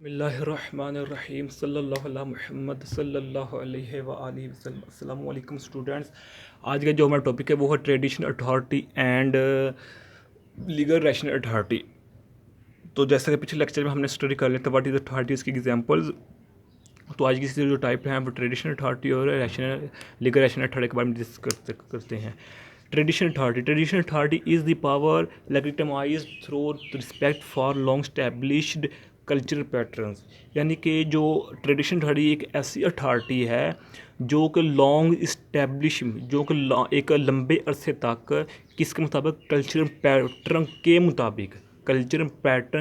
बिस्मिल्लाहिर्रहमानिर्रहीम सल्लल्लाहु अला मुहम्मद सल्लल्लाहु अलैहि व आलिहि वसल्लम। अस्सलाम वालेकुम स्टूडेंट्स। आज का जो हमारा टॉपिक है वो है traditional authority and legal rational authority. तो जैसे कि पिछले लेक्चर में हमने स्टडी कर लिया था व्हाट इज़ अथॉरिटीज़ की एग्जांपल्स। तो आज की जो टाइप है वो ट्रेडिशनल अथॉरिटी और रैशनल लीगल रैशनल अथॉरिटी के बारे में डिस्कस करते हैं। Traditional authority is the power legitimized through respect for long established cultural patterns. यानी कि जो ट्रेडिशनल अथॉरिटी एक ऐसी अथॉरिटी है जो कि लॉन्ग इस्टेब्लिश जो कि एक लंबे अरसे तक किसके मुताबिक कल्चरल पैटर्न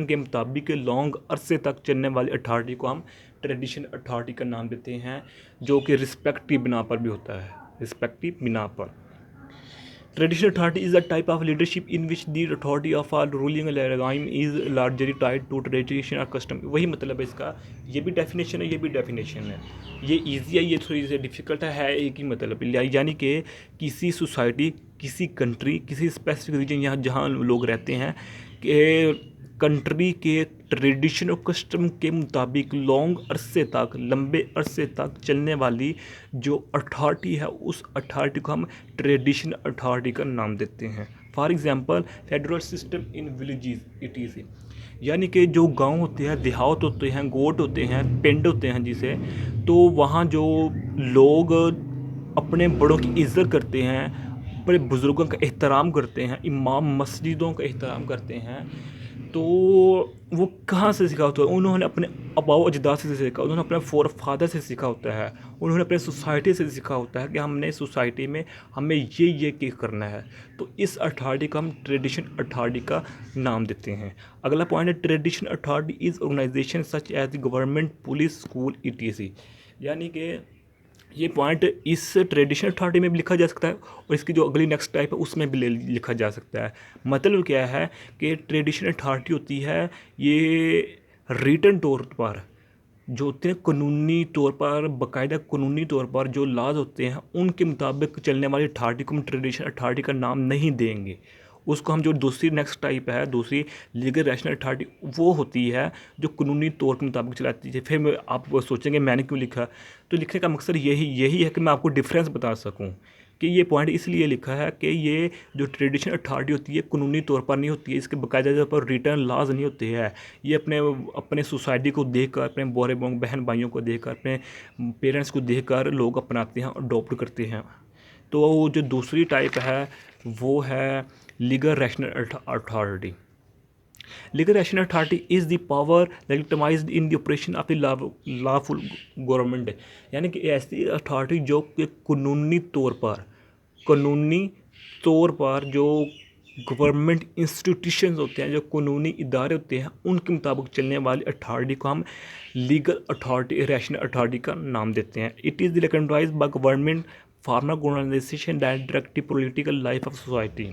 के मुताबिक लॉन्ग अरसे तक चलने वाली अथॉरिटी को हम ट्रेडिशनल अथॉरिटी का नाम देते हैं, जो कि रिस्पेक्ट की बिना पर भी होता है। रिस्पेक्ट की बिना पर traditional authority is a type of leadership in which the authority of our ruling regime is largely tied to tradition और कस्टम। वही मतलब है इसका, ये भी डेफिनेशन है, ये भी डेफिनेशन है। ये ईजी है, ये थोड़ी सी डिफ़िकल्ट है एक ही मतलब। यानी कि किसी सोसाइटी, किसी कंट्री, किसी स्पेसिफिक रीजन यहाँ जहाँ लोग रहते हैं कि कंट्री के ट्रेडिशन और कस्टम के मुताबिक लंबे अरसे तक चलने वाली जो अथॉरिटी है उस अथॉरिटी को हम ट्रेडिशनल अथॉरिटी का नाम देते हैं। For example federal system in villages it is. यानी कि जो गांव होते हैं, देहात होते हैं, गोट होते हैं, पिंड होते हैं जिसे, तो वहाँ जो लोग अपने बड़ों की इज़्ज़त करते हैं, बड़े बुज़ुर्गों का एहतराम करते हैं, इमाम मस्जिदों का एहतराम करते हैं, तो वो कहाँ से सीखा होता है? उन्होंने अपने आबाओ अजदाद से सीखा, उन्होंने अपने फोर फादर से सीखा होता है, उन्होंने अपने सोसाइटी से सीखा होता है कि हमने सोसाइटी में हमें ये करना है। तो इस अथॉरिटी का हम ट्रेडिशनल अथॉरिटी का नाम देते हैं। अगला पॉइंट है traditional authority is organisation such as government, police, school ETC। यानी कि ये पॉइंट इस ट्रेडिशनल अथॉरिटी में भी लिखा जा सकता है और इसकी जो अगली नेक्स्ट टाइप है उसमें भी लिखा जा सकता है। मतलब क्या है कि ट्रेडिशनल अथॉरिटी होती है ये रिटन तौर पर जो होते हैं, कानूनी तौर पर, बाकायदा कानूनी तौर पर जो लाज होते हैं उनके मुताबिक चलने वाली अथॉरिटी को हम ट्रेडिशनल अथॉरिटी का नाम नहीं देंगे। उसको हम जो दूसरी नेक्स्ट टाइप है, दूसरी लीगल रैशनल अथॉरिटी, वो होती है जो कानूनी तौर के मुताबिक चलाती है। फिर आप सोचेंगे मैंने क्यों लिखा, तो लिखने का मकसद यही है कि मैं आपको डिफरेंस बता सकूं कि ये पॉइंट इसलिए लिखा है कि ये जो ट्रेडिशनल अथॉरिटी होती है कानूनी तौर पर नहीं होती है, इसके बाकायदा तौर पर रिटर्न लाज नहीं होते हैं। ये अपने अपने सोसाइटी को देखकर, अपने बड़े बहन भाइयों को देखकर, अपने पेरेंट्स को देखकर लोग अपनाते हैं, अडॉप्ट करते हैं। तो जो दूसरी टाइप है वो है legal rational authority. Legal rational authority is the power legitimized in the operation of the lawful government. यानी कि ऐसी अथॉरिटी जो कि कानूनी तौर पर जो गवर्नमेंट इंस्टीट्यूशंस होते हैं, जो कानूनी इदारे होते हैं, उनके मुताबिक चलने वाली अथॉरिटी को हम लीगल अथॉरिटी, रैशनल अथॉरिटी का नाम देते हैं। It is recognised by government farmer organisation that direct political life of society.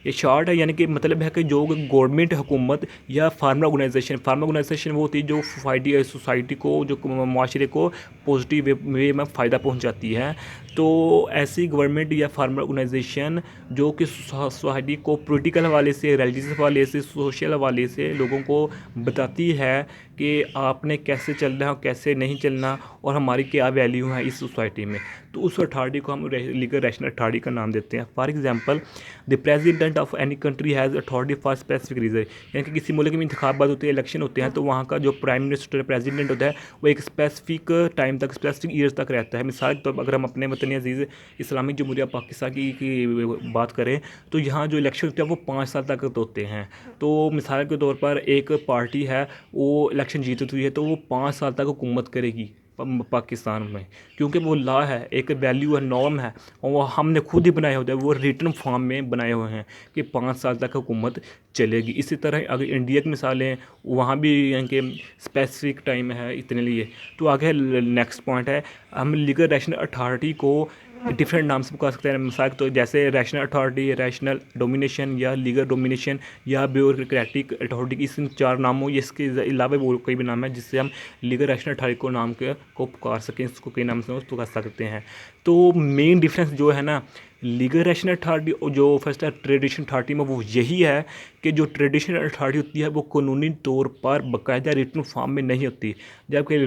ये शॉर्ट है, यानी कि मतलब है कि जो गवर्नमेंट, हुकूमत या फार्मर ऑर्गेनाइजेशन वो होती है जो सोसाइटी को, जो माशरे को पॉजिटिव वे में फ़ायदा पहुंचाती है। तो ऐसी गवर्नमेंट या फार्मर ऑर्गेनाइजेशन जो कि सोसाइटी को पॉलिटिकल हवाले से, रिलीजियस हवाले से, सोशल हवाले से लोगों को बताती है कि आपने कैसे चलना है और कैसे नहीं चलना और हमारी क्या वैल्यू है इस सोसाइटी में, तो उस अथॉरिटी को हम लीगल रैशनल अथॉरिटी का नाम देते हैं। For example the president of any country has authority for specific region. यानी कि किसी मुल्क में इंतखाबात होते हैं, इलेक्शन होते हैं, तो वहाँ का जो प्राइम मिनिस्टर, प्रेसिडेंट होता है, वो एक स्पेसिफिक टाइम तक, स्पेसिफिक ईयर्स तक रहता है। मिसाल के तौर पर अगर हम अपने वतन अजीज़ इस्लामिक जमहूरिया पाकिस्तान की बात करें तो यहाँ जो इलेक्शन होते हैं वो 5 साल तक होते हैं। तो मिसाल के तौर पर एक पार्टी है, वो इलेक्शन जीत हुई है तो वो 5 साल तक हुकूमत करेगी पाकिस्तान में, क्योंकि वो लॉ है, एक वैल्यू है, नॉर्म है, और वो हमने खुद ही बनाए होते हैं, वो रिटर्न फॉर्म में बनाए हुए हैं कि 5 साल तक हुकूमत चलेगी। इसी तरह अगर इंडिया की मिसालें, वहाँ भी यानी कि स्पेसिफिक टाइम है इतने लिए। तो आगे नेक्स्ट पॉइंट है, हम लीगल रैशनल अथॉरिटी को डिफरेंट नाम से पुकार सकते हैं। मिसाल तो जैसे रैशनल अथॉरिटी, रैशनल डोमिनेशन या लीगल डोमिनेशन या ब्यूरोक्रेटिक अथॉरिटी, इस 4 नामों, इसके अलावा वो कोई भी नाम है जिससे हम लीगल रैशनल अथॉरिटी को नाम को पुकार सकें, इसको कई नाम से पुकार सकते हैं। तो मेन डिफरेंस जो है ना लीगल रैशनल अथॉरिटी और जो फर्स्ट है ट्रेडिशनल अथॉरिटी में वो यही है कि जो ट्रेडिशनल अथॉरिटी होती है वो कानूनी तौर पर बाकायदा रिटन फॉर्म में नहीं होती, जबकि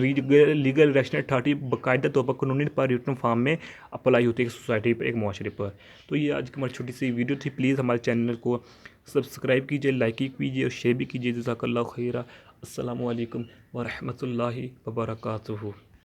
लीगल रैशनल अथॉरिटी बाकायदा तौर पर कानूनी पर रिटन फॉर्म में अप्लाई होती है सोसाइटी पर, एक माशरे पर। तो ये आज की हमारी छोटी सी वीडियो थी। प्लीज़ हमारे चैनल को सब्सक्राइब कीजिए, लाइक कीजिए और शेयर भी कीजिए। जज़ाकल्लाहु खैरा। अस्सलामु अलैकुम व रहमतुल्लाहि व बरकातुहू।